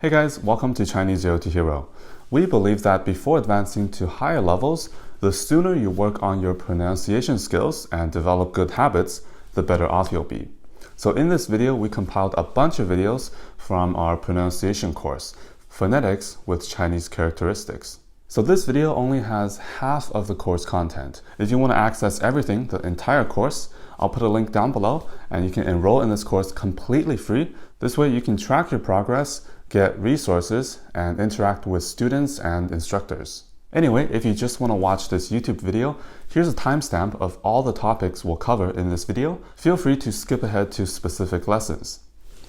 Hey guys, welcome to Chinese Zero to Hero. We believe that before advancing to higher levels, the sooner you work on your pronunciation skills and develop good habits, the better off you'll be. So in this video, we compiled a bunch of videos from our pronunciation course, Phonetics with Chinese Characteristics. So this video only has half of the course content. If you want to access everything, the entire course, I'll put a link down below and you can enroll in this course completely free. This way you can track your progress, get resources, and interact with students and instructors. Anyway, if you just want to watch this YouTube video, here's a timestamp of all the topics we'll cover in this video. Feel free to skip ahead to specific lessons.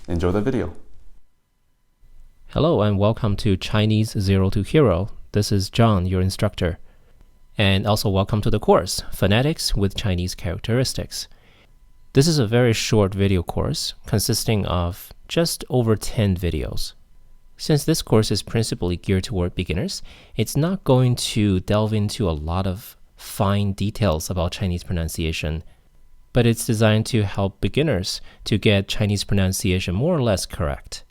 Enjoy the video. Hello and welcome to Chinese Zero to Hero. This is John, your instructor. And also welcome to the course, Phonetics with Chinese Characteristics. This is a very short video course consisting of just over 10 videos. Since this course is principally geared toward beginners, it's not going to delve into a lot of fine details about Chinese pronunciation, but it's designed to help beginners to get Chinese pronunciation more or less correct.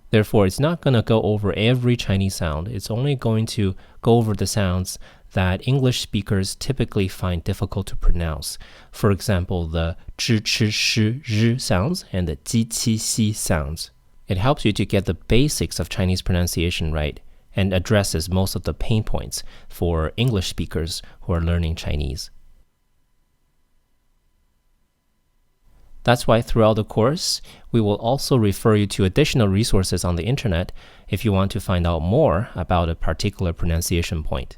Therefore, it's not going to go over every Chinese sound. It's only going to go over the sounds that English speakers typically find difficult to pronounce. For example, the zhi, chi, shi, zhi sounds and the ji, qi, xi sounds. It helps you to get the basics of Chinese pronunciation right and addresses most of the pain points for English speakers who are learning Chinese. That's why throughout the course, we will also refer you to additional resources on the internet if you want to find out more about a particular pronunciation point.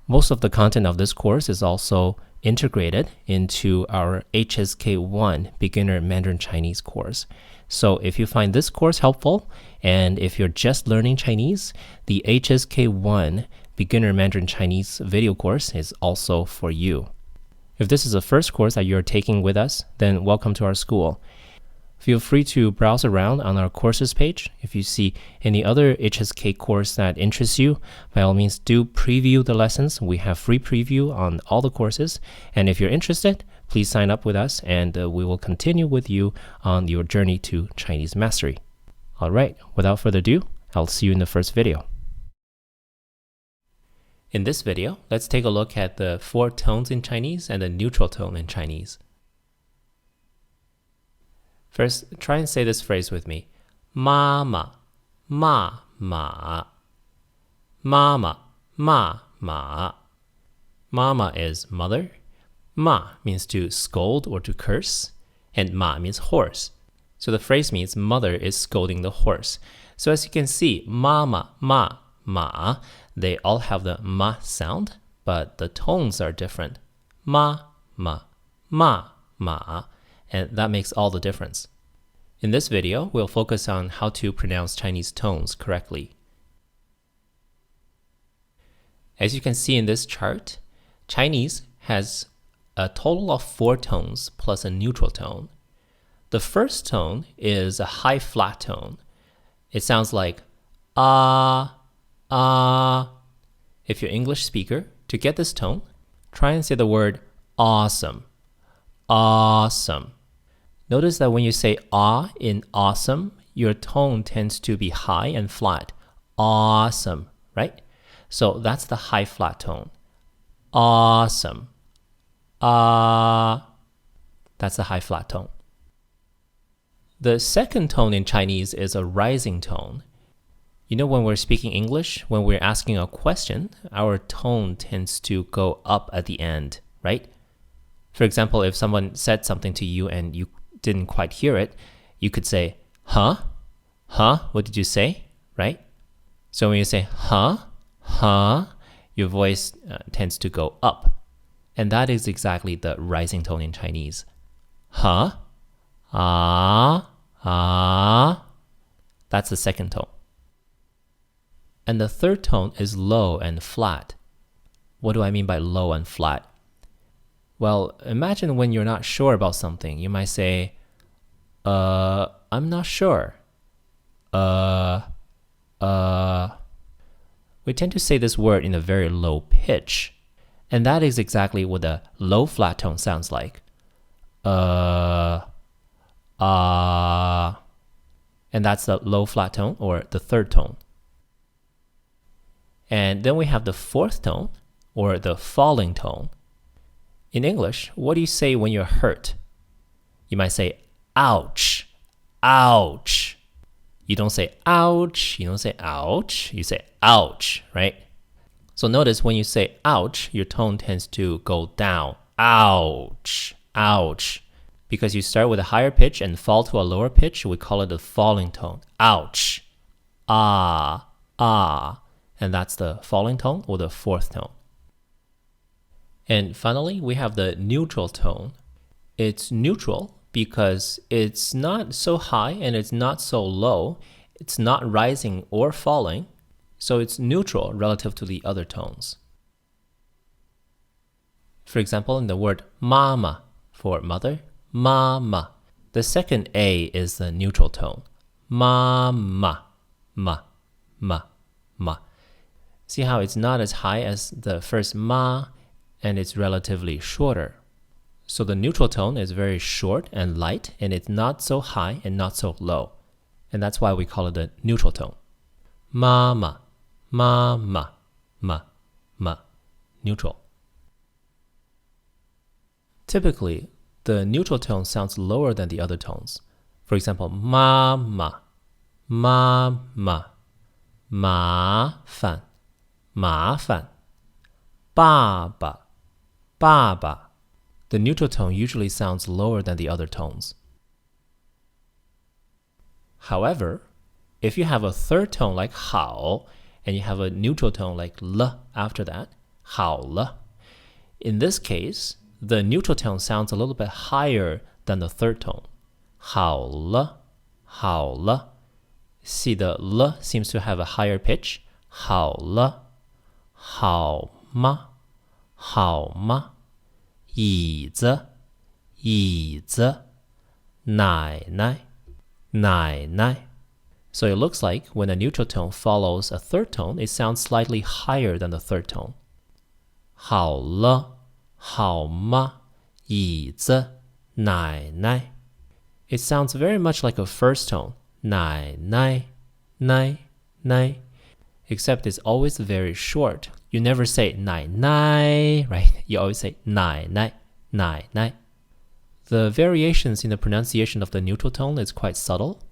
Most of the content of this course is also integrated into our HSK1 Beginner Mandarin Chinese course. So if you find this course helpful, and if you're just learning Chinese, the HSK1 Beginner Mandarin Chinese video course is also for you. If this is the first course that you're taking with us, then welcome to our school. Feel free to browse around on our courses page. If you see any other HSK course that interests you, by all means do preview the lessons. We have free preview on all the courses. And if you're interested, please sign up with us and we will continue with you on your journey to Chinese mastery. All right, without further ado, I'll see you in the first video. In this video, let's take a look at the 4 tones in Chinese and the neutral tone in Chinese. First, try and say this phrase with me. Mama, ma, ma. Mama, ma, ma. Mama is mother. Ma means to scold or to curse. And ma means horse. So the phrase means mother is scolding the horse. So as you can see, mama, ma, ma, they all have the ma sound, but the tones are different. Ma, ma, ma, ma. And that makes all the difference. In this video, we'll focus on how to pronounce Chinese tones correctly. As you can see in this chart, Chinese has a total of 4 tones plus a neutral tone. The first tone is a high flat tone. It sounds like ah, ah. If you're an English speaker, to get this tone, try and say the word awesome. Awesome. Notice that when you say ah in awesome, your tone tends to be high and flat. Awesome, right? So that's the high flat tone. Awesome. Ah. That's the high flat tone. The second tone in Chinese is a rising tone. You know, when we're speaking English, when we're asking a question, our tone tends to go up at the end, right? For example, if someone said something to you and you didn't quite hear it, you could say, huh? Huh? What did you say? Right? So when you say, huh? Huh? Your voice tends to go up. And that is exactly the rising tone in Chinese. Huh? Ah? Ah? That's the second tone. And the third tone is low and flat. What do I mean by low and flat? Well, imagine when you're not sure about something. You might say, I'm not sure. We tend to say this word in a very low pitch. And that is exactly what a low flat tone sounds like. and that's the low flat tone or the third tone. And then we have the fourth tone or the falling tone. In English, what do you say when you're hurt? You might say, ouch, ouch. You don't say ouch, you don't say ouch, you say ouch, right? So notice when you say ouch, your tone tends to go down. Ouch, ouch. Because you start with a higher pitch and fall to a lower pitch, we call it a falling tone. Ouch, ah, ah. And that's the falling tone or the fourth tone. And finally, we have the neutral tone. It's neutral because it's not so high and it's not so low. It's not rising or falling. So it's neutral relative to the other tones. For example, in the word mama for mother, mama. The second A is the neutral tone. Mama, ma, ma, ma. See how it's not as high as the first ma, and it's relatively shorter. So the neutral tone is very short and light, and it's not so high and not so low. And that's why we call it the neutral tone. Mama, mama, ma, ma, neutral. Typically, the neutral tone sounds lower than the other tones. For example, mama, mama, 麻烦 麻烦 爸爸 爸爸 The neutral tone usually sounds lower than the other tones. However, if you have a third tone like 好 and you have a neutral tone like 了 after that, 好了, in this case, the neutral tone sounds a little bit higher than the third tone. 好了 好了 See, the l seems to have a higher pitch. 好了好吗好吗椅子椅子奶奶奶奶 So it looks like when a neutral tone follows a third tone, it sounds slightly higher than the third tone. 好了好吗椅子奶奶 It sounds very much like a first tone. 奶奶奶奶 Except it's always very short. You never say 奶奶, right? You always say 奶奶奶奶 The variations in the pronunciation of the neutral tone is quite subtle.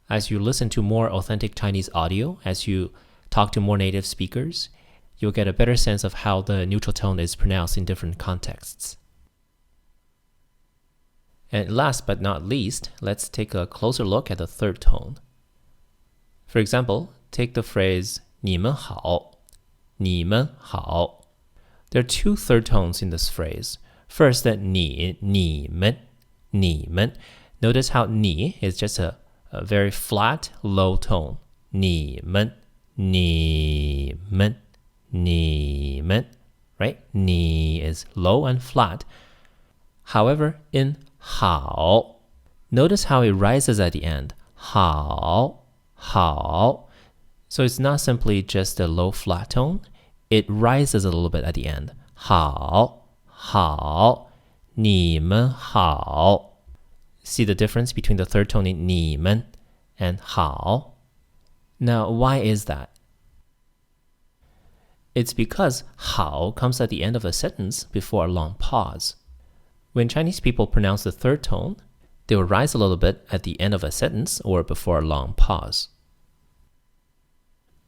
As you listen to more authentic Chinese audio, as you talk to more native speakers, you'll get a better sense of how the neutral tone is pronounced in different contexts. And last but not least, let's take a closer look at the third tone. For example, take the phrase 你们好你们好 There are two third tones in this phrase. First, that 你们 Notice how 你 is just a very flat, low tone. 你们 right? 你 is low and flat. However, in 好 notice how it rises at the end. 好 So it's not simply just a low flat tone. It rises a little bit at the end. 好 你们好 See the difference between the third tone in 你们 and 好 Now, why is that? It's because 好 comes at the end of a sentence before a long pause. When Chinese people pronounce the third tone, they will rise a little bit at the end of a sentence or before a long pause.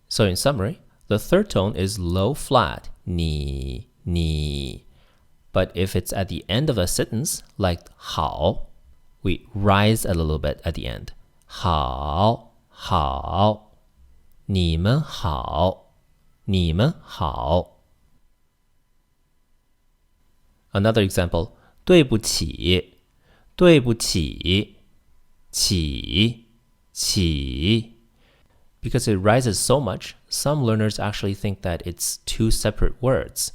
So in summary, the third tone is low flat, 你 But if it's at the end of a sentence, like 好, we rise a little bit at the end. 好你们好你们好 Another example, 对不起对不起起 Because it rises so much, some learners actually think that it's two separate words.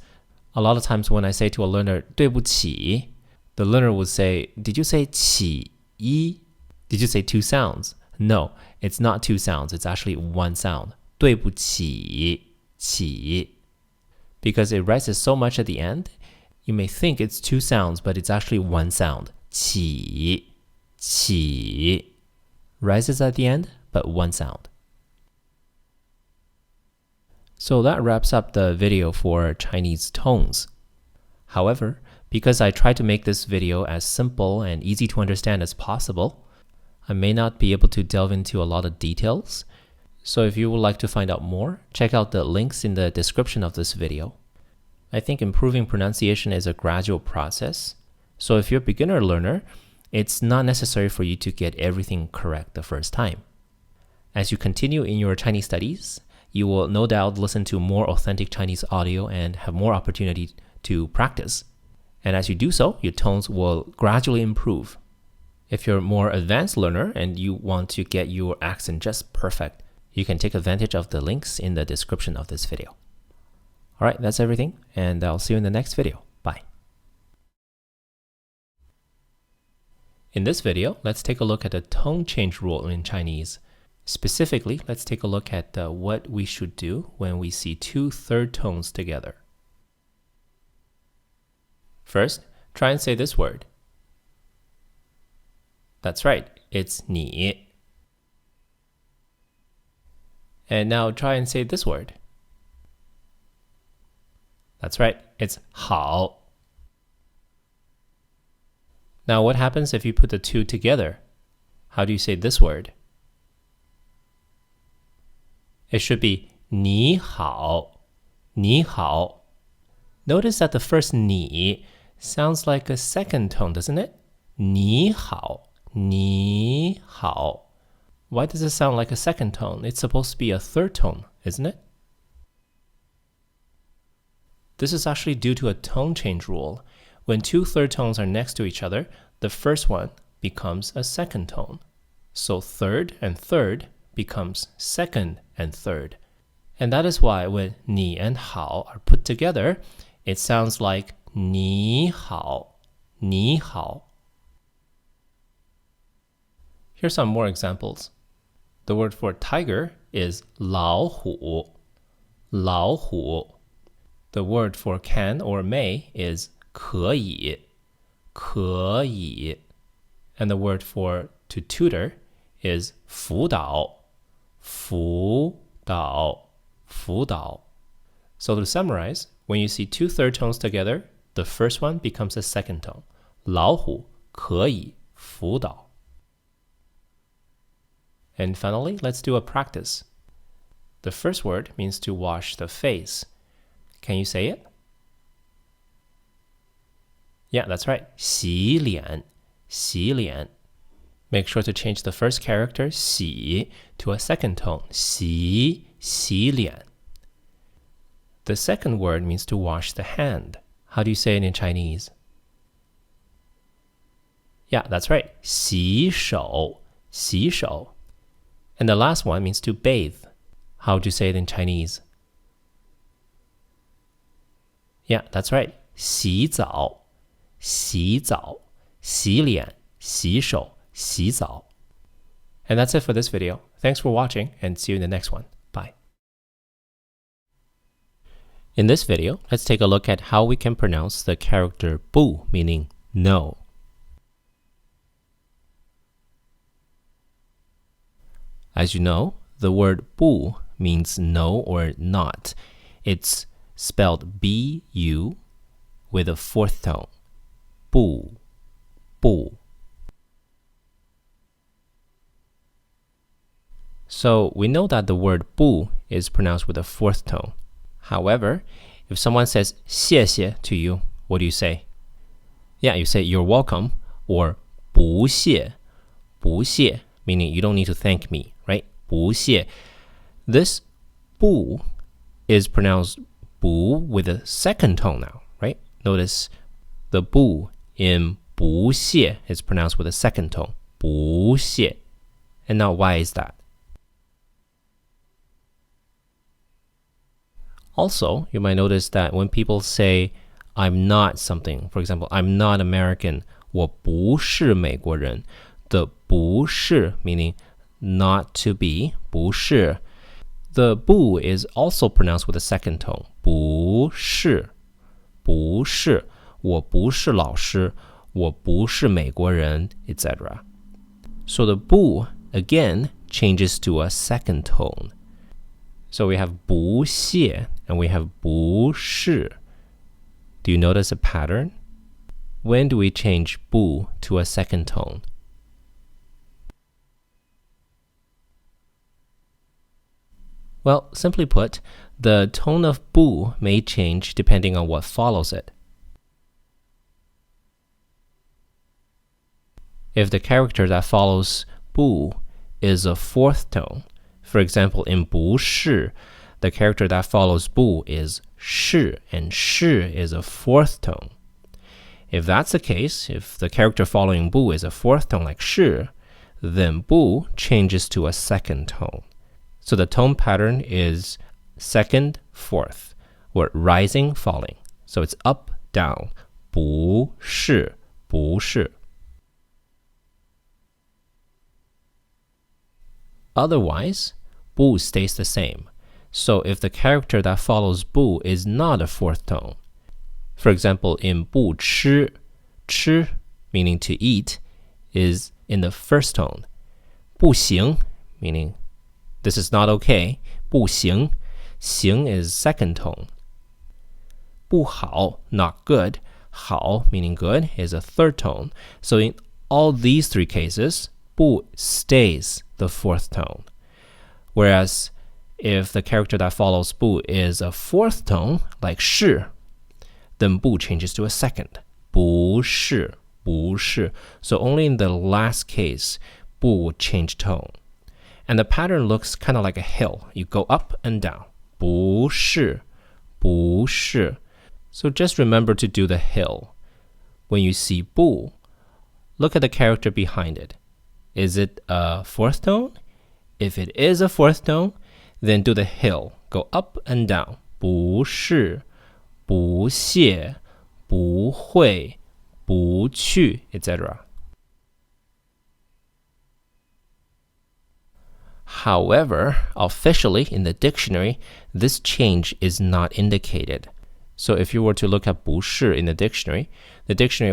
A lot of times when I say to a learner, 对不起, the learner would say, did you say 起一? Did you say two sounds? No, it's not two sounds. It's actually one sound. 对不起起 Because it rises so much at the end, you may think it's two sounds, but it's actually one sound. 起 rises at the end, but one sound. So that wraps up the video for Chinese tones. However, because I tried to make this video as simple and easy to understand as possible, I may not be able to delve into a lot of details. So if you would like to find out more, check out the links in the description of this video. I think improving pronunciation is a gradual process. So if you're a beginner learner, it's not necessary for you to get everything correct the first time. As you continue in your Chinese studies, you will no doubt listen to more authentic Chinese audio and have more opportunity to practice. And as you do so, your tones will gradually improve. If you're a more advanced learner and you want to get your accent just perfect, you can take advantage of the links in the description of this video. All right, that's everything, and I'll see you in the next video. Bye. In this video, let's take a look at the tone change rule in Chinese. Specifically, let's take a look at what we should do when we see two third tones together. First, try and say this word. That's right, it's 你. And now try and say this word. That's right, it's 好. Now what happens if you put the two together? How do you say this word? It should be 你好,你好. Notice that the first 你 sounds like a second tone, doesn't it? 你好,你好. Why does it sound like a second tone? It's supposed to be a third tone, isn't it? This is actually due to a tone change rule. When two third tones are next to each other, the first one becomes a second tone. So third and third becomes second and third. And that is why when 你 and 好 are put together, it sounds like 你好,你好. Here's some more examples. The word for tiger is 老虎,老虎. The word for can or may is 可以,可以. And the word for to tutor is 辅导,辅导,辅导. So to summarize, when you see two third tones together, the first one becomes a second tone. 老虎可以辅导. And finally, let's do a practice. The first word means to wash the face. Can you say it? Yeah, that's right. 洗脸,洗脸. Make sure to change the first character, 洗, to a second tone, 洗,洗脸. The second word means to wash the hand. How do you say it in Chinese? Yeah, that's right. 洗手,洗手. And the last one means to bathe. How do you say it in Chinese? Yeah, that's right. 洗澡,洗澡, 洗脸, 洗手, 洗澡. And that's it for this video. Thanks for watching and see you in the next one. Bye. In this video, let's take a look at how we can pronounce the character 不, meaning no. As you know, the word 不 means no or not. It's spelled B-U with a fourth tone. 不,不. So we know that the word 不 is pronounced with a fourth tone. However, if someone says 谢谢 to you, what do you say? Yeah, you say you're welcome, or 不谢,不谢, meaning you don't need to thank me, right? 不谢. This 不 is pronounced 不 with a second tone now, right? Notice the 不 in 不谢 is pronounced with a second tone. 不谢. And now why is that? Also, you might notice that when people say, I'm not something, for example, I'm not American, 我不是美国人, the 不是, meaning not to be, 不是, the 不 is also pronounced with a second tone. 不是,不是,我不是老师,我不是美国人, etc. So the 不, again, changes to a second tone. So we have 不屑 and we have 不是. Do you notice a pattern? When do we change 不 to a second tone? Well, simply put, the tone of 不 may change depending on what follows it. If the character that follows 不 is a fourth tone, for example, in 不是, the character that follows 不 is 是, and 是 is a fourth tone. If that's the case, if the character following 不 is a fourth tone like 是, then 不 changes to a second tone. So the tone pattern is second, fourth, or rising, falling. So it's up, down. 不是, 不是. Otherwise, 不 stays the same. So if the character that follows 不 is not a fourth tone, for example, in 不吃, 吃, meaning to eat, is in the first tone. 不行, meaning this is not okay. 不行, 行 is second tone. 不好, not good. 好, meaning good, is a third tone. So in all these three cases, 不 stays the fourth tone. Whereas if the character that follows 不 is a fourth tone, like 是, then 不 changes to a second. 不是, 不是. So only in the last case, 不 would change tone. And the pattern looks kind of like a hill. You go up and down. 不是, 不是. So just remember to do the hill. When you see 不, look at the character behind it. Is it a fourth tone? If it is a fourth tone, then do the hill. Go up and down. 不是, 不屑, 不会, 不去, etc. However, officially in the dictionary, this change is not indicated. So if you were to look at 不是 in the dictionary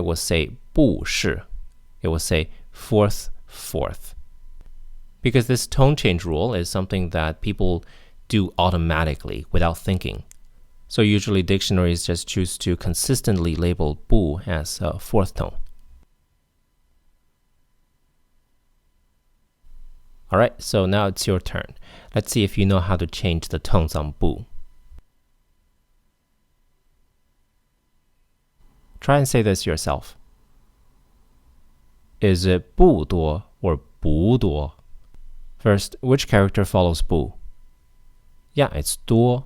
will say 不是. It will say fourth, fourth. Because this tone change rule is something that people do automatically without thinking. So usually dictionaries just choose to consistently label 不 as a fourth tone. Alright, so now it's your turn. Let's see if you know how to change the tones on 不. Try and say this yourself. Is it 不多 or 不多? First, which character follows 不? Yeah, it's 多.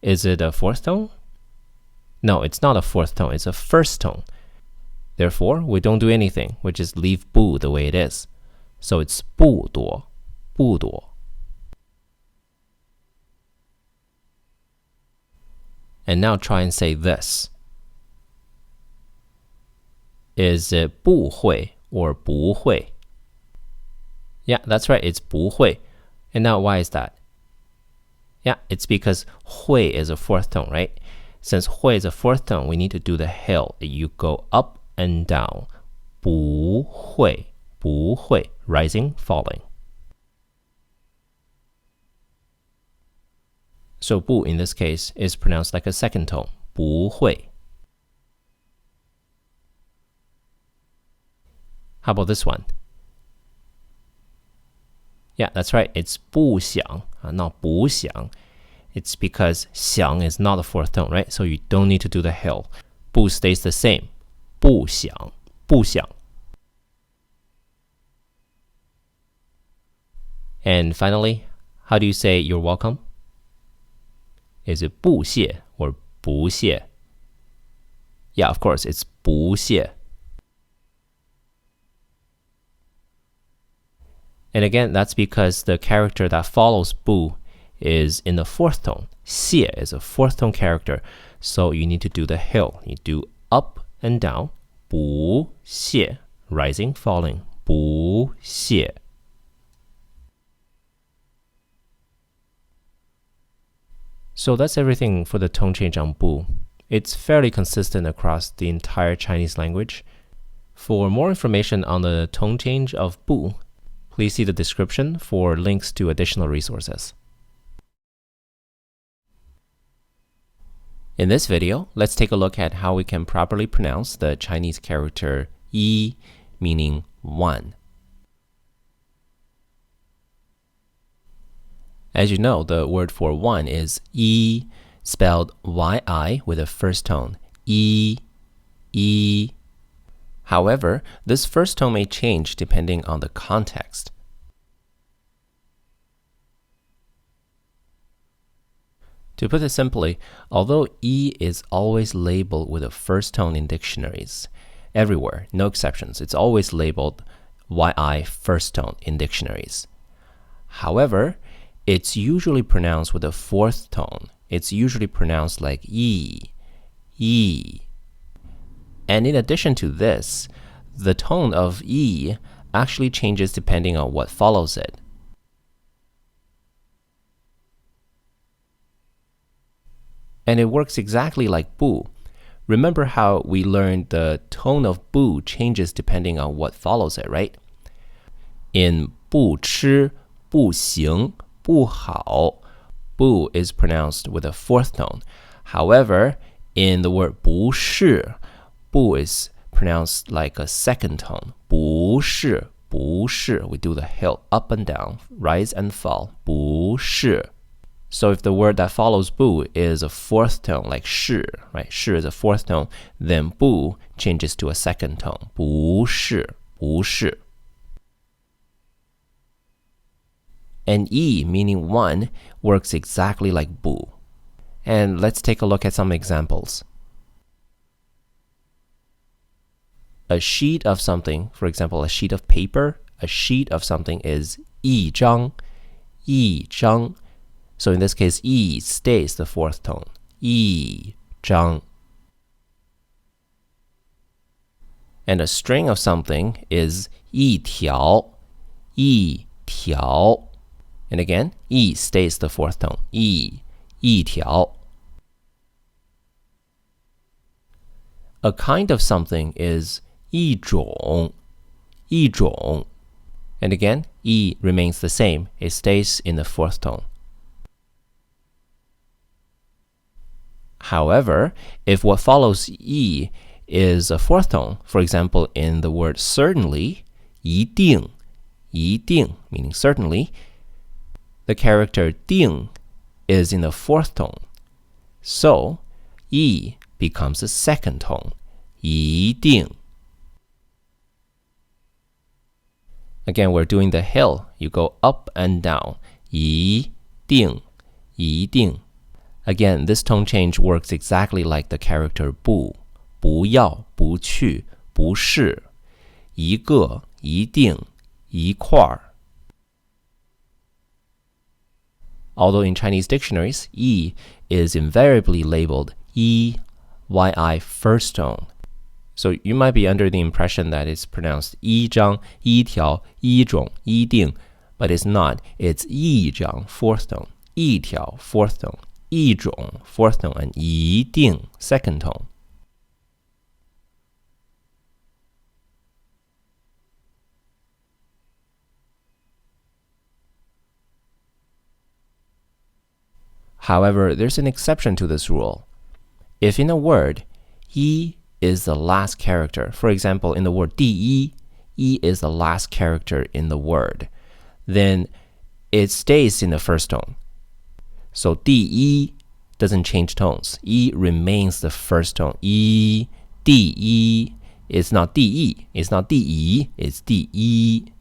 Is it a fourth tone? No, it's not a fourth tone. It's a first tone. Therefore, we don't do anything. We just leave 不 the way it is. So it's 不多, 不多. And now try and say this. Is it 不会 or 不会? Yeah, that's right. It's 不会. And now why is that? Yeah, it's because 会 is a fourth tone, right? Since 会 is a fourth tone, we need to do the hill. You go up and down. 不会, 不会, rising, falling. So 不 in this case is pronounced like a second tone. 不会. How about this one? Yeah, that's right. It's 不想, not 不想. It's because 想 is not a fourth tone, right? So you don't need to do the hill. 不 stays the same. 不想, 不想. And finally, how do you say you're welcome? Is it 不谢 or 不谢? Yeah, of course, it's 不谢. And again, that's because the character that follows 不 is in the fourth tone. 谢 is a fourth tone character, so you need to do the hill. You do up and down. 不谢, rising, falling. 不谢. So that's everything for the tone change on 不. It's fairly consistent across the entire Chinese language. For more information on the tone change of 不, Please see the description for links to additional resources. In this video, let's take a look at how we can properly pronounce the Chinese character yi, meaning one. As you know, the word for one is yi, spelled yi with a first tone, yi. However, this first tone may change depending on the context. To put it simply, although yi is always labeled with a first tone in dictionaries, everywhere, no exceptions, it's always labeled yi first tone in dictionaries. However, it's usually pronounced with a fourth tone. It's usually pronounced like yi. And in addition to this, the tone of yi actually changes depending on what follows it. And it works exactly like bu. Remember how we learned the tone of bu changes depending on what follows it, right? In 不吃,不行,不好, bu is pronounced with a fourth tone. However, in the word 不是, bu is pronounced like a second tone. 不是,不是. We do the hill up and down, rise and fall. 不是. So if the word that follows bu is a fourth tone, like 是, right? 是 is a fourth tone, then bu changes to a second tone. 不是,不是. And yi, meaning one, works exactly like bu. And let's take a look at some examples. A sheet of something, for example, a sheet of paper, a sheet of something is 一张, 一张. So in this case, yi stays the fourth tone. 一张. And a string of something is 一条, 一条. And again, yi stays the fourth tone. 一条. A kind of something is 一种, 一种. And again, yi remains the same. It stays in the fourth tone. However, if what follows yi is a fourth tone, for example, in the word certainly, 一定, 一定, meaning certainly, the character 定 is in the fourth tone. So, yi becomes a second tone, 一定. Again, we're doing the hill. You go up and down. 一定, 一定. Again, this tone change works exactly like the character 不, 不要, 不去, 不是, 一个, 一定, 一块儿. Although in Chinese dictionaries, yi is invariably labeled yi first tone. So you might be under the impression that it's pronounced 一张, 一条, 一种, 一定, but it's not. It's 一张 fourth tone, 一条 fourth tone, 一种 fourth tone, and 一定 second tone. However, there's an exception to this rule. If in a word, yi is the last character, for example, in the word 第一, yi is the last character in the word, then it stays in the first tone. So 第一 doesn't change tones. Yi remains the first tone. Yi, 第一. It's not 第一. It's not 第一. It's 第一.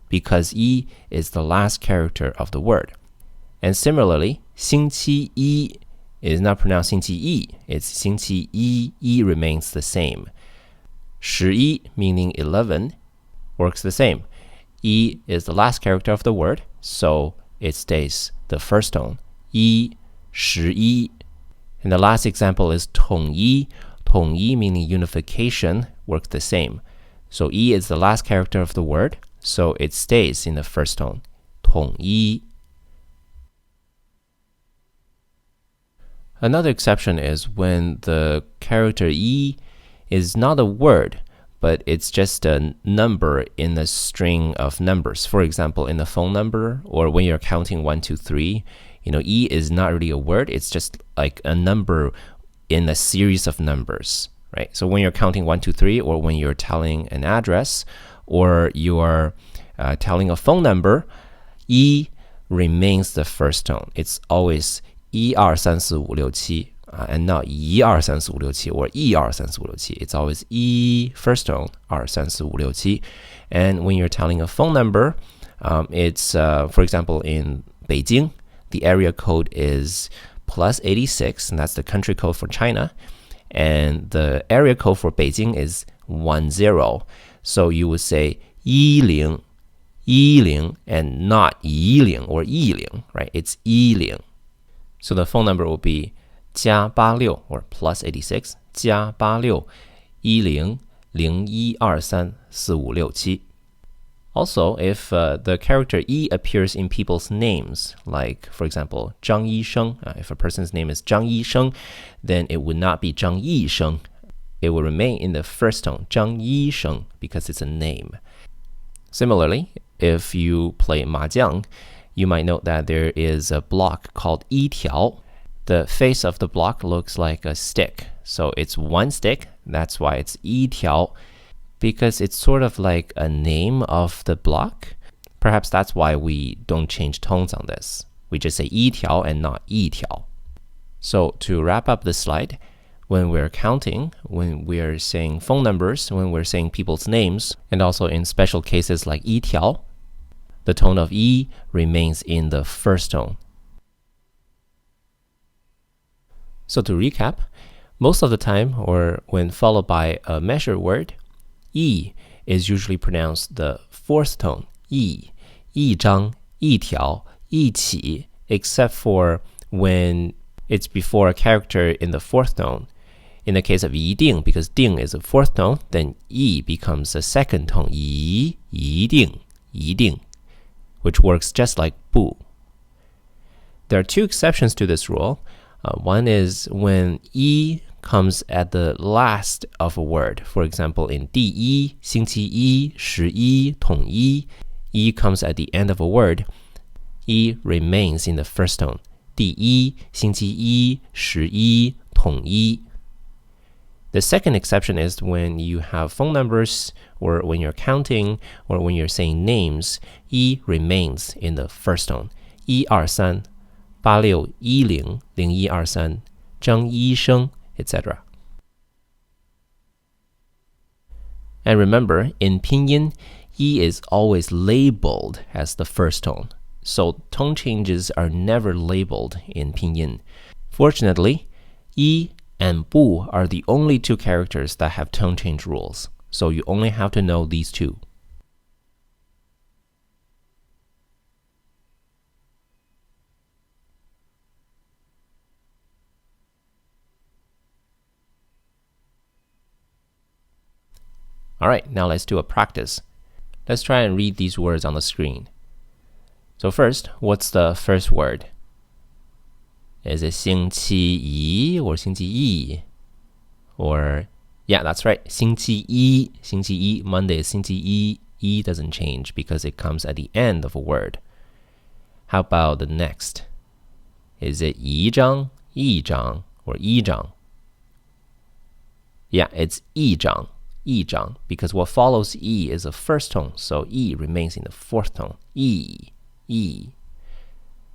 Because yi is the last character of the word. And similarly, 星期一 is not pronounced 星期一. It's 星期一. Yi remains the same. 11, meaning 11, works the same. Yi is the last character of the word, so it stays the first tone. Yi, 11. And the last example is 统一. 统一, meaning unification, works the same. So yi is the last character of the word, so it stays in the first tone. 统一. Another exception is when the character yi is not a word, but it's just a number in a string of numbers. For example, in a phone number or when you're counting 1, 2, 3, E is not really a word. It's just like a number in a series of numbers, right? So when you're counting 1, 2, 3, or when you're telling an address, or you're telling a phone number, E remains the first tone. It's always 1, 2, 3, 4, 5, 6, 7 and not 1, 2, 3, 4, 5, 6 or 1, 2, 3, 4, 5, 6. It's always E first tone, 2, 3, 4, 5, 6. And when you're telling a phone number, it's for example in Beijing, the area code is +86, and that's the country code for China. And the area code for Beijing is 10. So you would say 10, 10, and not 10 or 10, right? It's 10. So the phone number will be +86 or +86 +86 10 01 2 3 4 5 6 7. Also, if the character E appears in people's names, like, for example, 张医生, if a person's name is 张医生, then it would not be 张医生. It will remain in the first tone, 张医生, because it's a name. Similarly, if you play mahjong, you might note that there is a block called 一条. The face of the block looks like a stick. So it's one stick, that's why it's 一条. Because it's sort of like a name of the block. Perhaps that's why we don't change tones on this. We just say 一条 and not 一条. So to wrap up this slide, when we're counting, when we're saying phone numbers, when we're saying people's names, and also in special cases like 一条, the tone of E remains in the first tone. So to recap, most of the time, or when followed by a measured word, E is usually pronounced the fourth tone, E, 一张, 一条, 一起, except for when it's before a character in the fourth tone. In the case of 一定, because 定 is a fourth tone, then E becomes a second tone, 一定, 一定, which works just like 不. There are two exceptions to this rule. One is when E comes at the last of a word. For example, in 第一, 星期一, 11, 统一, E comes at the end of a word. E remains in the first tone. 第一, 星期一, 11, 统一. The second exception is when you have phone numbers, or when you're counting, or when you're saying names, E remains in the first tone. 1, 2, 3, 86, 10, 01, 2, 3, 张医生, etc. And remember, in pinyin, E is always labeled as the first tone. So tone changes are never labeled in pinyin. Fortunately, E and bu are the only two characters that have tone change rules. So you only have to know these two. All right, now let's do a practice. Let's try and read these words on the screen. So first, what's the first word? Is it 星期一 or 星期一? Or, yeah, that's right, 星期一, 星期一, Monday is 星期一. E doesn't change because it comes at the end of a word. How about the next? Is it 一张, 一张, or 一张? Yeah, it's 一张. 一张, because what follows E is a first tone, so E remains in the fourth tone. E, E.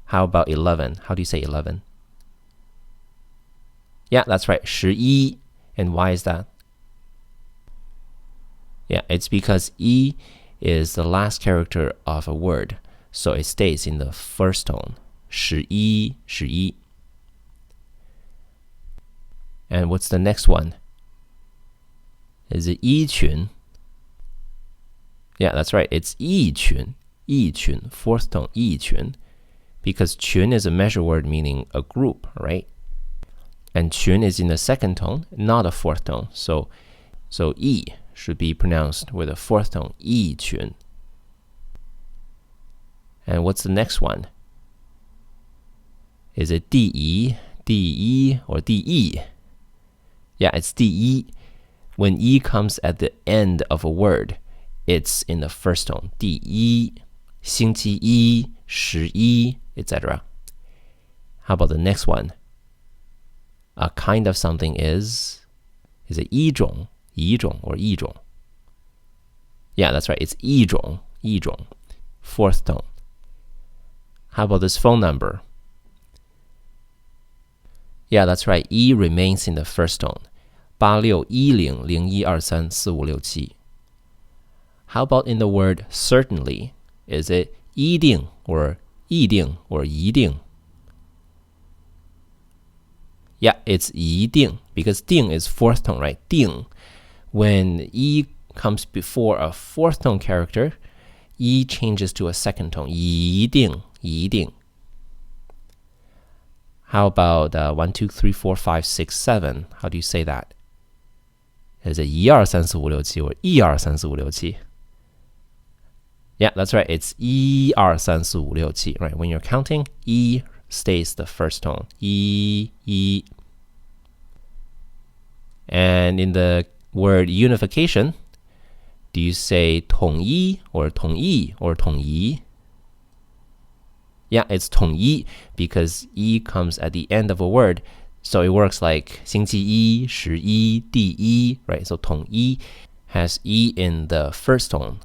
How about 11? How do you say 11? Yeah, that's right, 11. And why is that? Yeah, it's because E is the last character of a word, so it stays in the first tone. 11, 11. And what's the next one? Is it 一群? Yeah, that's right. It's 一群, 一群, fourth tone, 一群, because 群 is a measure word meaning a group, right? And 群 is in the second tone, not a fourth tone. So E should be pronounced with a fourth tone, 一群. And what's the next one? Is it 第一, 第一, or 第一? Yeah, it's 第一. when E comes at the end of a word, it's in the first tone. 第一,星期一,十一, etc. How about the next one? A kind of something is it 一种, 一种 or 一种? Yeah, that's right. It's 一种, 一种. Fourth tone. How about this phone number? Yeah, that's right. E remains in the first tone. 861001234567. How about in the word certainly? Is it 一定 or 一定 or 一定? Yeah, it's 一定 because 定 is fourth tone, right? 定. When E comes before a fourth tone character, E changes to a second tone. 一定, 一定. How about 1, 2, 3, 4, 5, 6, 7? How do you say that? Is it 1, 2, 3, 4, 5, 6, 7 or 1, 2, 3, 4, 5, 6, 7? Yeah, that's right. It's 1, 2, 3, 4, 5, 6, 7, right? When you're counting, E stays the first tone. E, E. And in the word unification, do you say 统一 or 统一 or 统一? Yeah, it's 统一 because E comes at the end of a word. So it works like 星期一,十一,第一, right? So 统一 has E in the first tone.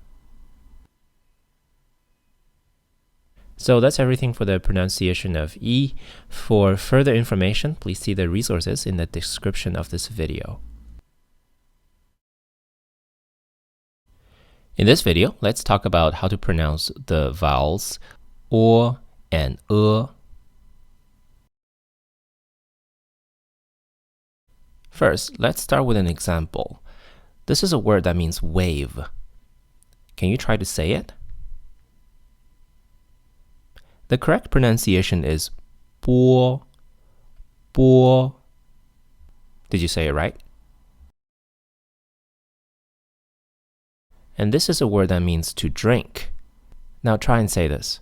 So that's everything for the pronunciation of E. For further information, please see the resources in the description of this video. In this video, let's talk about how to pronounce the vowels or and First, let's start with an example. This is a word that means wave. Can you try to say it? The correct pronunciation is 波, 波. Did you say it right? And this is a word that means to drink. Now try and say this.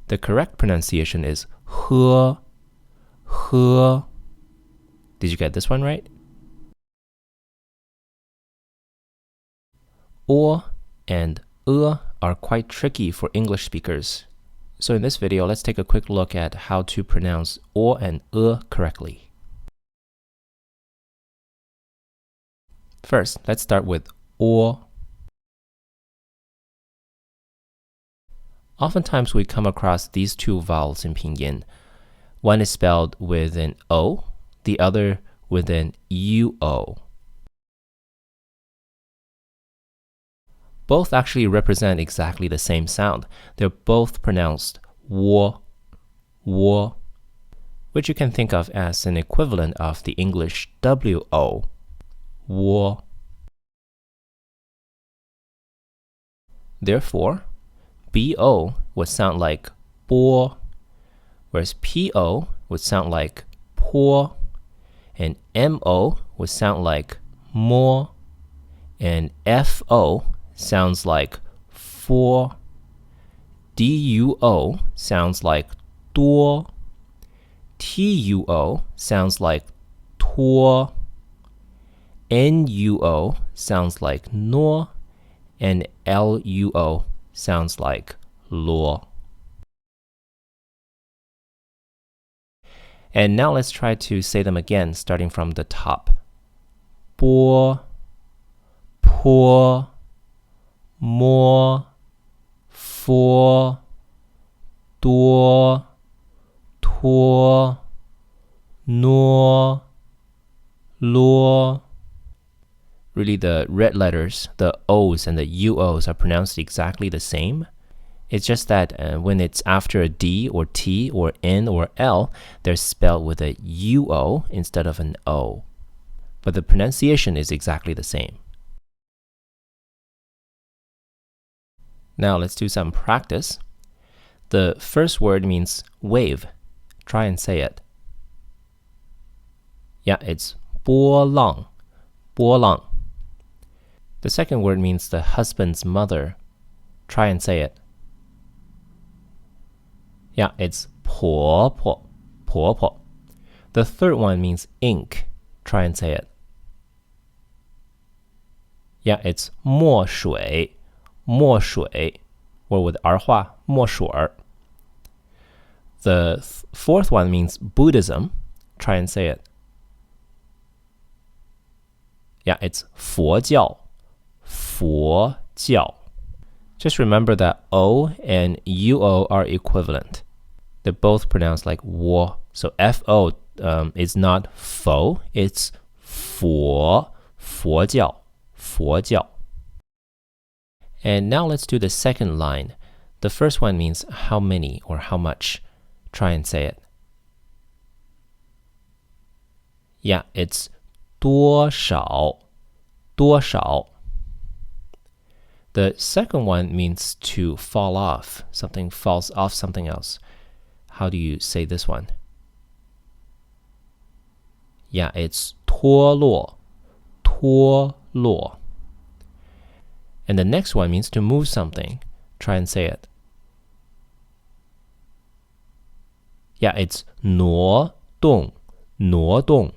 The correct pronunciation is 喝, 喝. Did you get this one right? Or and are quite tricky for English speakers. So in this video, let's take a quick look at how to pronounce or and correctly. First, let's start with or. Oftentimes we come across these two vowels in pinyin. One is spelled with an O, the other with an UO. Both actually represent exactly the same sound. They're both pronounced wo, wo, which you can think of as an equivalent of the English WO, wo. Therefore, BO would sound like bo, whereas PO would sound like po, and MO would sound like mo, and FO sounds like for, DUO sounds like duo, TUO sounds like tuo, NUO sounds like no, and LUO sounds like luo. And now let's try to say them again, starting from the top. Bo, po, mo, for, duo, tuo, no, luo. Really, the red letters, the O's and the UOs, are pronounced exactly the same. It's just that when it's after a D or T or N or L, they're spelled with a UO instead of an O. But the pronunciation is exactly the same. Now let's do some practice. The first word means wave. Try and say it. Yeah, it's 波浪, 波浪. The second word means the husband's mother. Try and say it. Yeah, it's 婆婆, 婆婆. The third one means ink. Try and say it. Yeah, it's 墨水,墨水, or with erhua, 墨水. The fourth one means Buddhism. Try and say it. Yeah, it's 佛教,佛教. Just remember that O and UO are equivalent. They're both pronounced like 我. So FO is not fo, it's 佛,佛教, 佛教. And now let's do the second line. The first one means how many or how much. Try and say it. Yeah, it's 多少,多少. The second one means to fall off. Something falls off something else. How do you say this one? Yeah, it's 脱落,脱落. And the next one means to move something. Try and say it. Yeah, it's 挪动,挪动.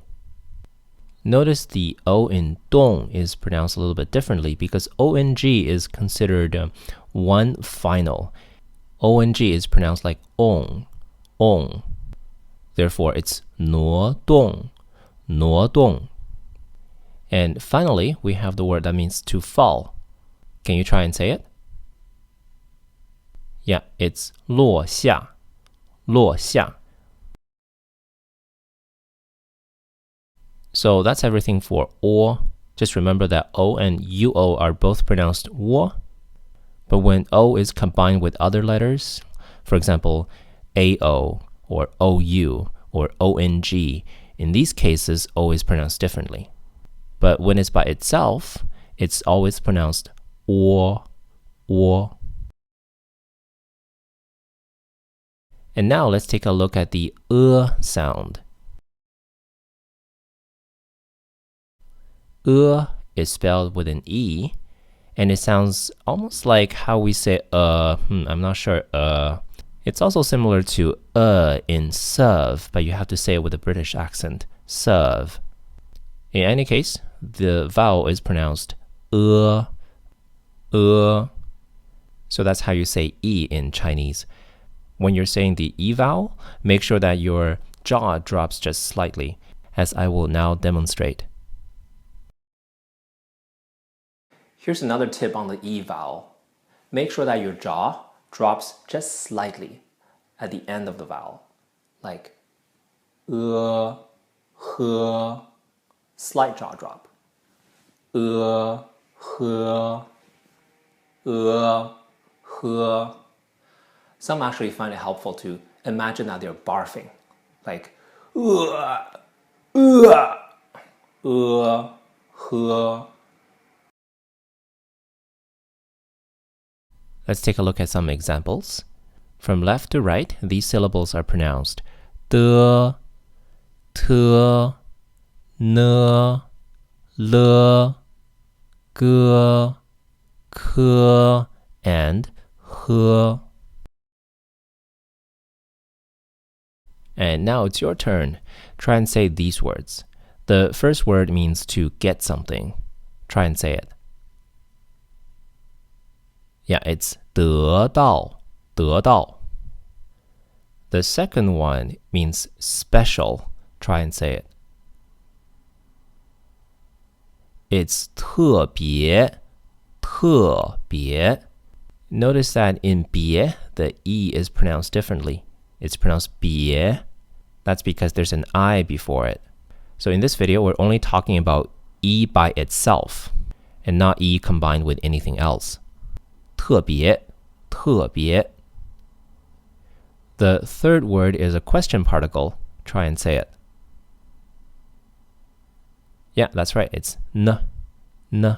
Notice the O in 动 is pronounced a little bit differently because ONG is considered one final. ONG is pronounced like ong, ong. Therefore, it's 挪动, 挪动. And finally, we have the word that means to fall. Can you try and say it? Yeah, it's 落下,落下. So that's everything for or. Just remember that O and UO are both pronounced wo. But when O is combined with other letters, for example, AO or OU or ONG, in these cases, O is pronounced differently. But when it's by itself, it's always pronounced or. And now let's take a look at the sound. Is spelled with an E, and it sounds almost like how we say I'm not sure. It's also similar to in serve, but you have to say it with a British accent. Serve. In any case, the vowel is pronounced So that's how you say E in Chinese. When you're saying the E vowel, make sure that your jaw drops just slightly, as I will now demonstrate. Here's another tip on the E vowel. Make sure that your jaw drops just slightly at the end of the vowel. Like slight jaw drop. Some actually find it helpful to imagine that they're barfing. Like Let's take a look at some examples. From left to right, these syllables are pronounced de, te, ne, le, ge, ke, and he. And now it's your turn. Try and say these words. The first word means to get something. Try and say it. Yeah, it's 得到,得到. The second one means special. Try and say it. It's 特别,特别. Notice that in 别, the E is pronounced differently. It's pronounced 别. That's because there's an I before it. So in this video, we're only talking about E by itself and not E combined with anything else. 特别,特别. The third word is a question particle. Try and say it. Yeah, that's right. It's n, n.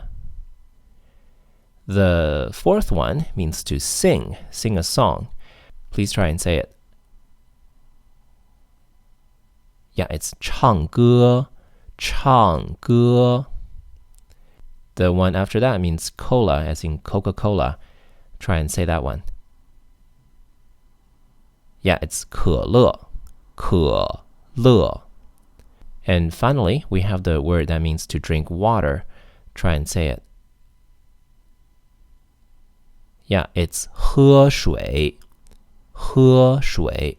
The fourth one means to sing a song. Please try and say it. Yeah, it's 唱歌, 唱歌. The one after that means cola, as in Coca-Cola. Try and say that one. Yeah, it's 可乐, 可乐. And finally, we have the word that means to drink water. Try and say it. Yeah, it's 喝水. 喝水.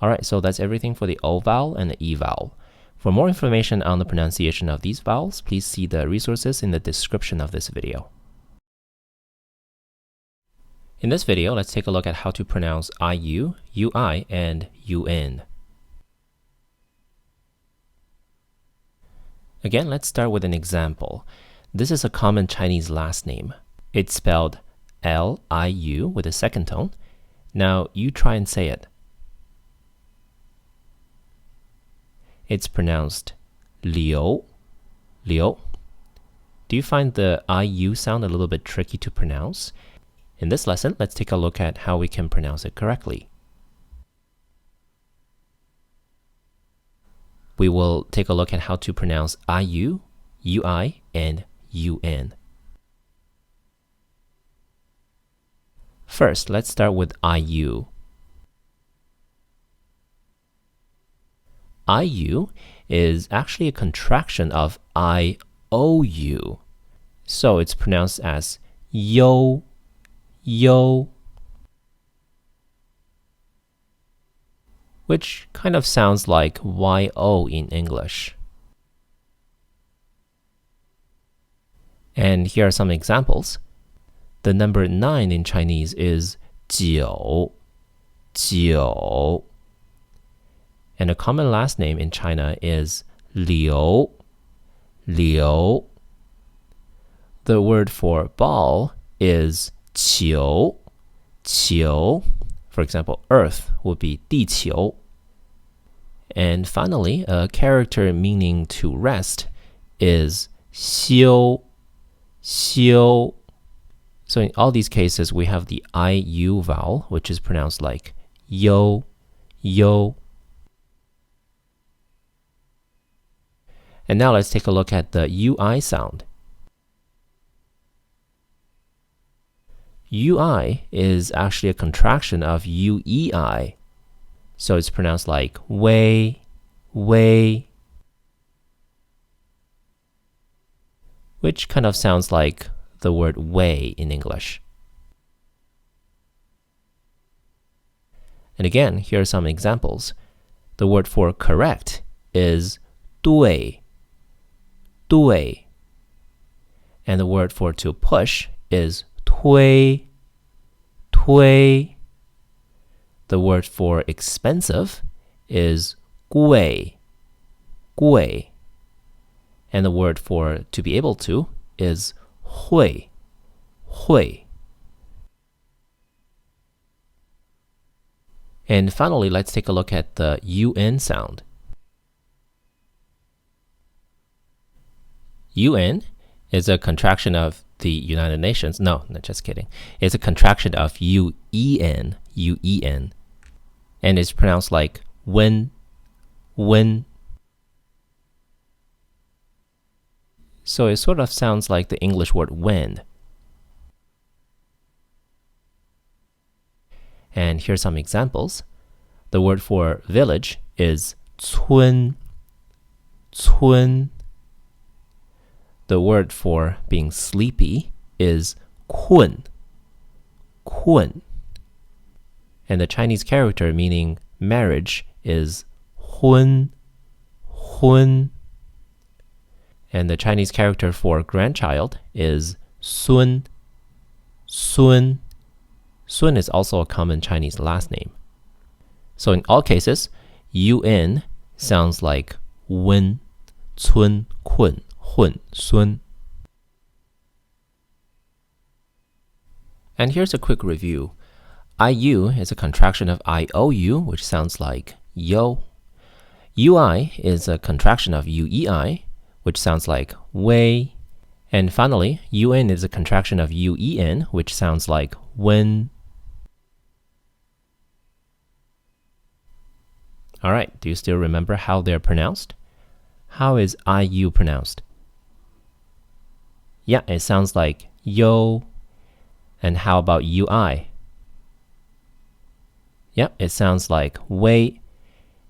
Alright, so that's everything for the O vowel and the E vowel. For more information on the pronunciation of these vowels, please see the resources in the description of this video. In this video, let's take a look at how to pronounce IU, UI, and UN. Again, let's start with an example. This is a common Chinese last name. It's spelled L-I-U with a second tone. Now, you try and say it. It's pronounced Liu. Liu. Do you find the IU sound a little bit tricky to pronounce? In this lesson, let's take a look at how we can pronounce it correctly. We will take a look at how to pronounce IU, UI, and UN. First, let's start with IU. IU is actually a contraction of IOU. So it's pronounced as yo, yo, which kind of sounds like YO in English. And here are some examples. The number 9 in Chinese is 九, 九. And a common last name in China is Liu, Liu. The word for ball is 球, 球. For example, earth would be 地球. And finally, a character meaning to rest is 休, 休. So in all these cases, we have the IU vowel, which is pronounced like yo, yo. And now let's take a look at the UI sound. UI is actually a contraction of UEI. So it's pronounced like way, way, which kind of sounds like the word way in English. And again, here are some examples. The word for correct is 对, 对. And the word for to push is 推, 推. The word for expensive is 贵, 贵. And the word for to be able to is 会, 会. And finally, let's take a look at the UN sound. UN is a contraction of the United Nations. No, just kidding. It's a contraction of UEN, UEN. And it's pronounced like when, when. So it sort of sounds like the English word when. And here's some examples. The word for village is 村, 村. The word for being sleepy is 困, 困. And the Chinese character meaning marriage is 婚, 婚. And the Chinese character for grandchild is 孙, 孙. Sun is also a common Chinese last name. So in all cases, UN sounds like 温, 村, 困, 混, 孙. And here's a quick review. IU is a contraction of IOU, which sounds like yo. UI is a contraction of UEI, which sounds like way. And finally, UN is a contraction of UEN, which sounds like when. All right, do you still remember how they're pronounced? How is IU pronounced? Yeah, it sounds like yo. And how about UI? Yep, it sounds like wei.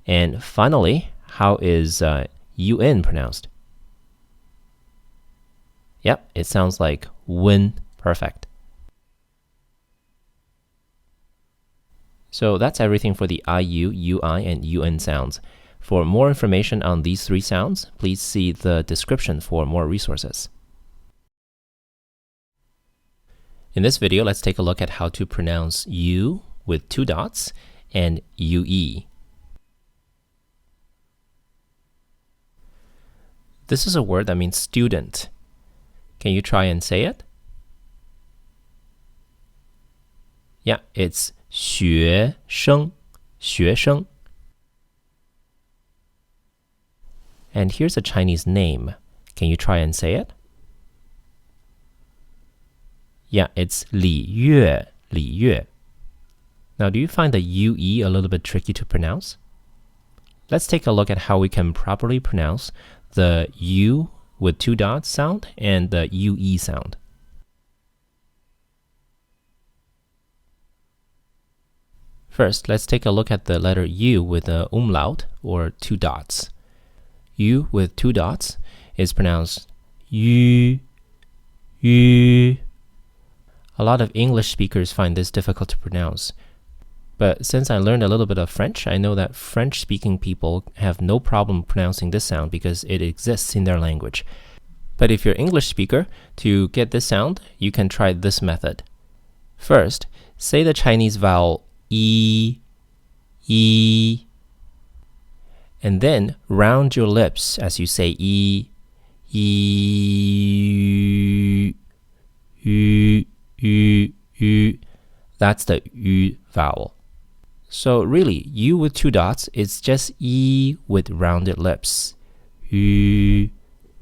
And finally, how is un pronounced? Yep, it sounds like win. Perfect. So that's everything for the IU, UI, and UN sounds. For more information on these three sounds, please see the description for more resources. In this video, let's take a look at how to pronounce U with two dots and UE. This is a word that means student. Can you try and say it? Yeah, it's 学生, 学生. And here's a Chinese name. Can you try and say it? Yeah, it's 李月, 李月. Now, do you find the UE a little bit tricky to pronounce? Let's take a look at how we can properly pronounce the U with two dots sound and the UE sound. First, let's take a look at the letter U with the umlaut or two dots. U with two dots is pronounced yu, yu. A lot of English speakers find this difficult to pronounce. But since I learned a little bit of French, I know that French-speaking people have no problem pronouncing this sound because it exists in their language. But if you're an English speaker, to get this sound, you can try this method. First, say the Chinese vowel E, E, and then round your lips as you say E, E, U, U, U. That's the U vowel. So really, U with two dots is just E with rounded lips. U,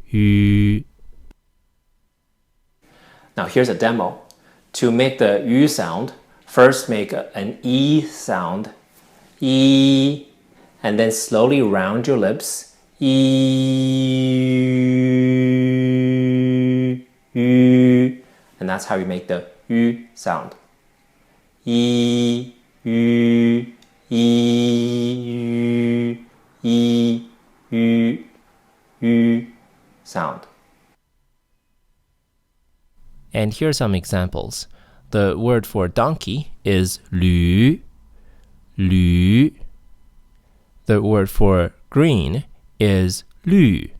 U. Now here's a demo. To make the U sound, first make an E sound, E, and then slowly round your lips, E, U, and that's how you make the U sound. E, U, E, U, E, U, U sound. And here are some examples. The word for donkey is 驴, 驴. The word for green is 绿,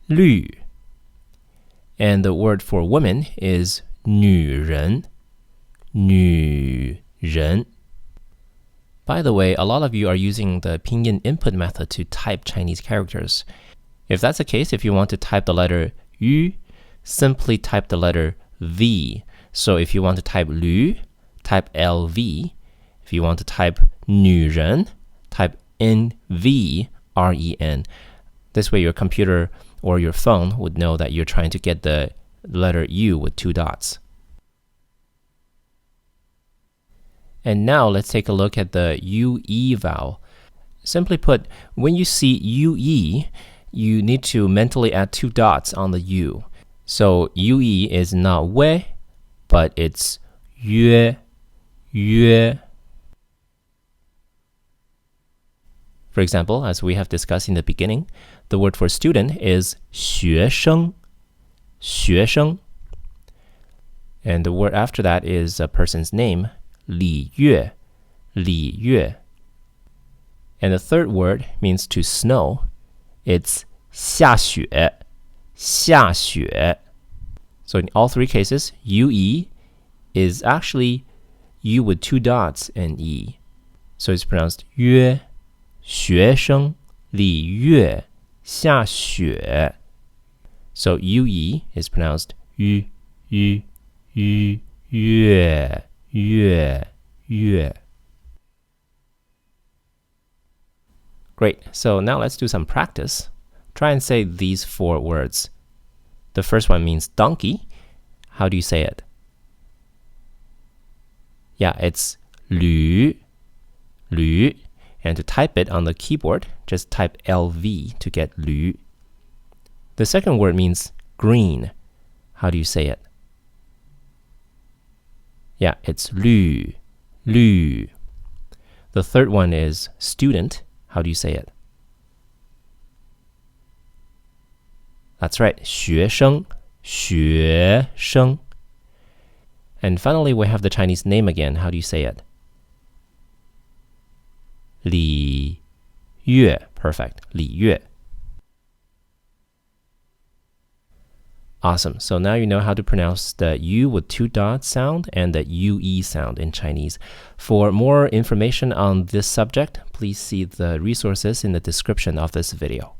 绿. And the word for woman is 女人, 女人. By the way, a lot of you are using the pinyin input method to type Chinese characters. If that's the case, if you want to type the letter yu, simply type the letter V. So if you want to type 驴, type LV. If you want to type 女人, type NVREN. This way your computer or your phone would know that you're trying to get the letter U with two dots. And now let's take a look at the UE vowel. Simply put, when you see UE, you need to mentally add two dots on the U. So UE is not we, but it's yue, yue. For example, as we have discussed in the beginning, the word for student is 学生, 学生. And the word after that is a person's name, 李月, 李月. And the third word means to snow. It's 下雪, 下雪. So in all three cases, UE is actually U with two dots and E. So it's pronounced 约, 学生, 李月, 下雪. So UE is pronounced 于, 于, 于, 月, 月, 月. Great, so now let's do some practice. Try and say these four words. The first one means donkey. How do you say it? Yeah, it's 驴, 驴. And to type it on the keyboard, just type LV to get 驴. The second word means green. How do you say it? Yeah, it's 绿, 绿. The third one is student. How do you say it? That's right, 学生, 学生. And finally, we have the Chinese name again. How do you say it? 李月. Perfect. 李月. Awesome. So now you know how to pronounce the U with 2 dots sound and the UE sound in Chinese. For more information on this subject, please see the resources in the description of this video.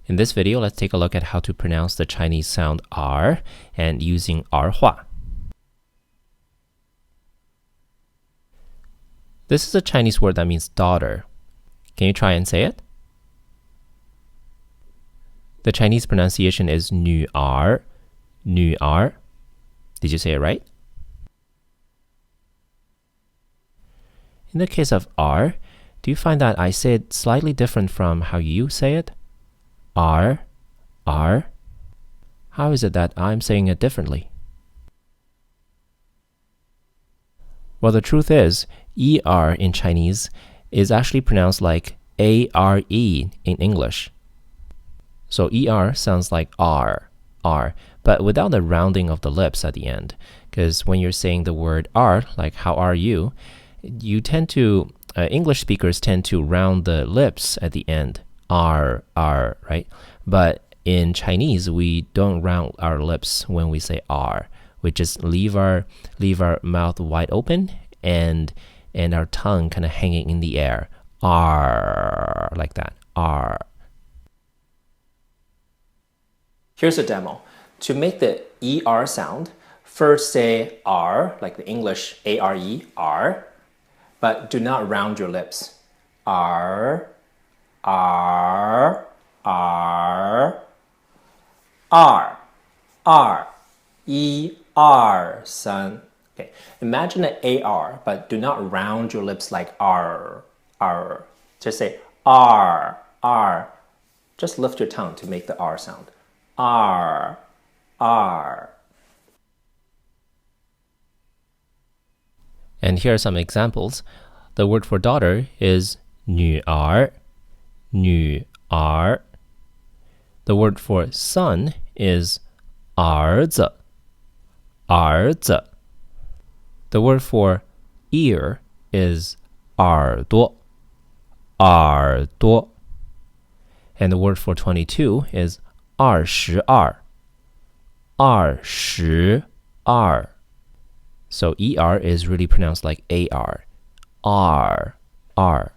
In this video, let's take a look at how to pronounce the Chinese sound R and using erhua. This is a Chinese word that means daughter. Can you try and say it? The Chinese pronunciation is 女儿, 女儿. Did you say it right? In the case of R, do you find that I say it slightly different from how you say it? R, R. How is it that I'm saying it differently? Well, the truth is, ER in Chinese is actually pronounced like ARE in English. So ER sounds like R, R, but without the rounding of the lips at the end. Because when you're saying the word R, like how are you, you tend to, English speakers tend to round the lips at the end. R, R, right? But in Chinese, we don't round our lips when we say R. We just leave our mouth wide open and our tongue kind of hanging in the air. R, like that. R. Here's a demo. To make the ER sound, first say R, like the English ARE, R, but do not round your lips. R, R, R, R, R, ER, son. Okay, imagine an AR, but do not round your lips like R, R. Just say R, R. Just lift your tongue to make the R sound. R, R. And here are some examples. The word for daughter is 女儿, 女儿. The word for son is 儿子, 儿子. The word for ear is 耳朵, 耳朵. And the word for 22 is 22, 22. So ER is really pronounced like AR. R, R.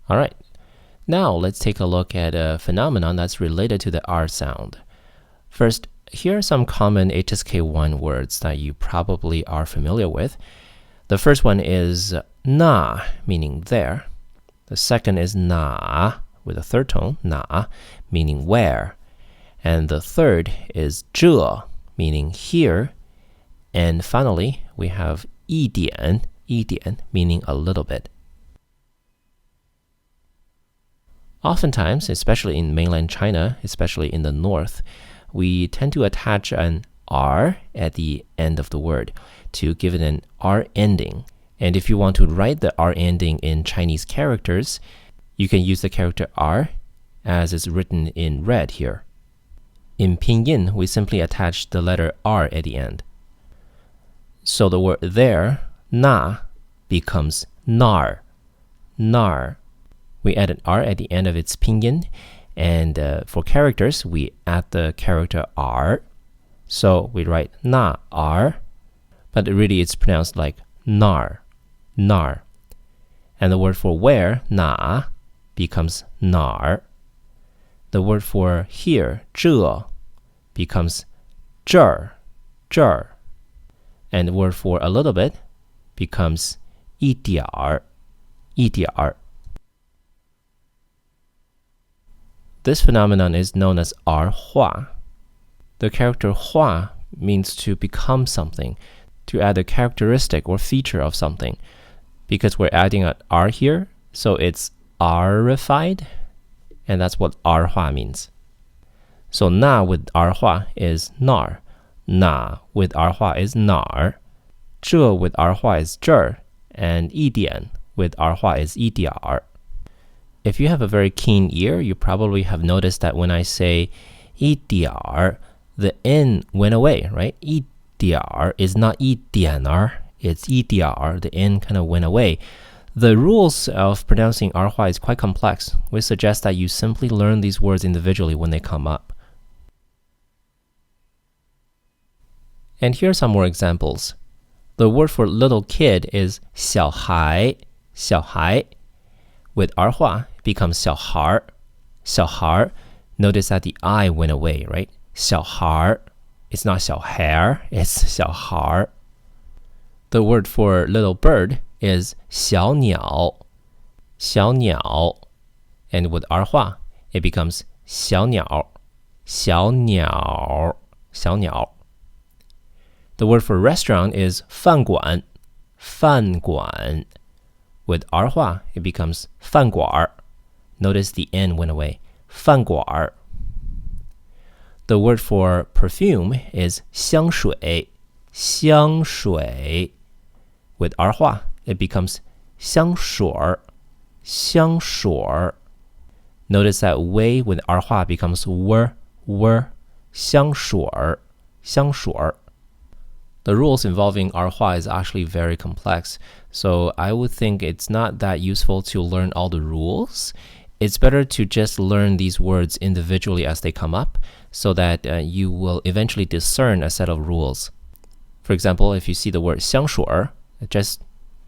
All right. Now let's take a look at a phenomenon that's related to the R sound. First, here are some common HSK1 words that you probably are familiar with. The first one is na, meaning there. The second is na, with a third tone, na, meaning where. And the third is 这, meaning here. And finally, we have 一点, 一点, meaning a little bit. Oftentimes, especially in mainland China, especially in the north, we tend to attach an R at the end of the word to give it an R ending. And if you want to write the R ending in Chinese characters, you can use the character R as is written in red here. In pinyin, we simply attach the letter R at the end. So the word there, na, becomes nar, nar. We add an R at the end of its pinyin, and for characters, we add the character R. So we write na, R, but really it's pronounced like nar, nar. And the word for where, na, becomes nar. The word for here, 这, becomes 这儿, 这儿. And the word for a little bit becomes 一点儿, 一点儿. This phenomenon is known as erhua. The character hua means to become something, to add a characteristic or feature of something. Because we're adding an R here, so it's R-ified, and that's what erhua means. So na with erhua is nar, 那 with erhua is 哪儿，这 with erhua is 这儿， and 一点 with erhua is 一点儿。If you have a very keen ear, you probably have noticed that when I say 一点儿, the N went away, right? 一点儿 is not 一点儿, it's 一点儿, the N kind of went away. The rules of pronouncing erhua is quite complex. We suggest that you simply learn these words individually when they come up. And here are some more examples. The word for little kid is 小孩, 小孩. With erhua, it becomes 小孩, 小孩. Notice that the I went away, right? 小孩. It's not 小孩, it's 小孩. The word for little bird is 小鸟, 小鸟. And with erhua, it becomes 小鸟, 小鸟, 小鸟. The word for restaurant is 饭馆, 饭馆. With erhua, it becomes 饭馆. Notice the N went away. 饭馆. The word for perfume is 香水, 香水. With erhua, it becomes 香水, 香水. Notice that way with erhua becomes 香水, 香水. The rules involving erhua is actually very complex, so I would think it's not that useful to learn all the rules. It's better to just learn these words individually as they come up, so that you will eventually discern a set of rules. For example, if you see the word 香水, just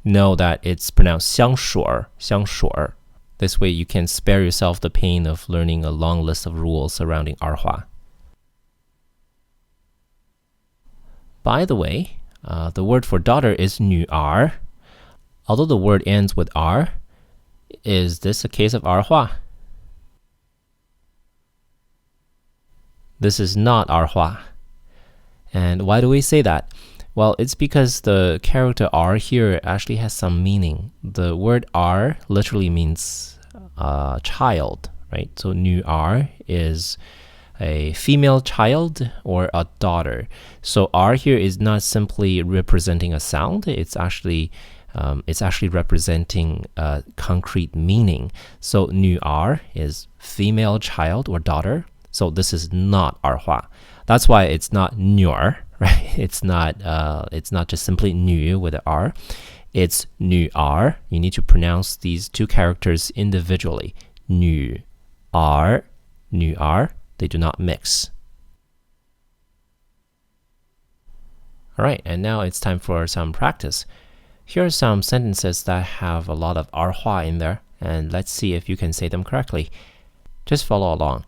know that it's pronounced 香水, 香水. This way you can spare yourself the pain of learning a long list of rules surrounding erhua. By the way, the word for daughter is 女儿. Although the word ends with R, is this a case of erhua? This is not erhua. And why do we say that? Well, it's because the character R here actually has some meaning. The word R literally means child, right? So 女儿 is a female child or a daughter. So R here is not simply representing a sound, it's actually representing a concrete meaning. So 女儿 is female child or daughter. So this is not erhua. That's why it's not 女儿, right? It's not just simply 女 with an R. It's 女儿. You need to pronounce these two characters individually. 女儿, 女儿. They do not mix. All right, and now it's time for some practice. Here are some sentences that have a lot of erhua in there, and let's see if you can say them correctly. Just follow along.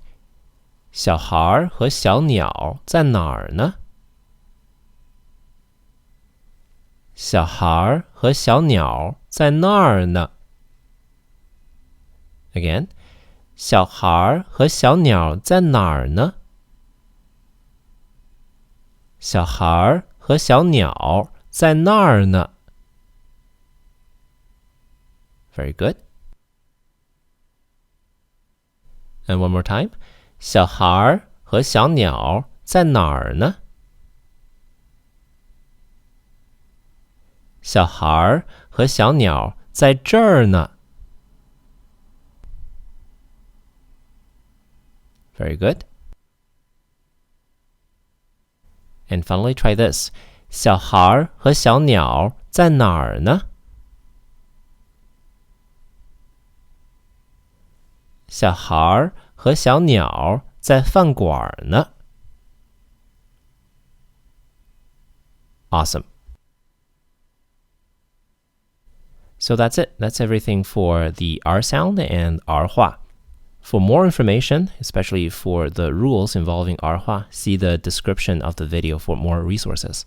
小孩和小鸟在哪儿呢？小孩和小鸟在那儿呢。Again. 小孩和小鸟在哪儿呢？小孩和小鸟在那儿呢。Very good. And one more time. 小孩和小鸟在哪儿呢？小孩和小鸟在这儿呢。Very good. And finally, try this. 小孩和小鸟在哪儿呢？小孩和小鸟在饭馆呢。Awesome. So that's it. That's everything for the R sound and erhua. For more information, especially for the rules involving erhua, see the description of the video for more resources.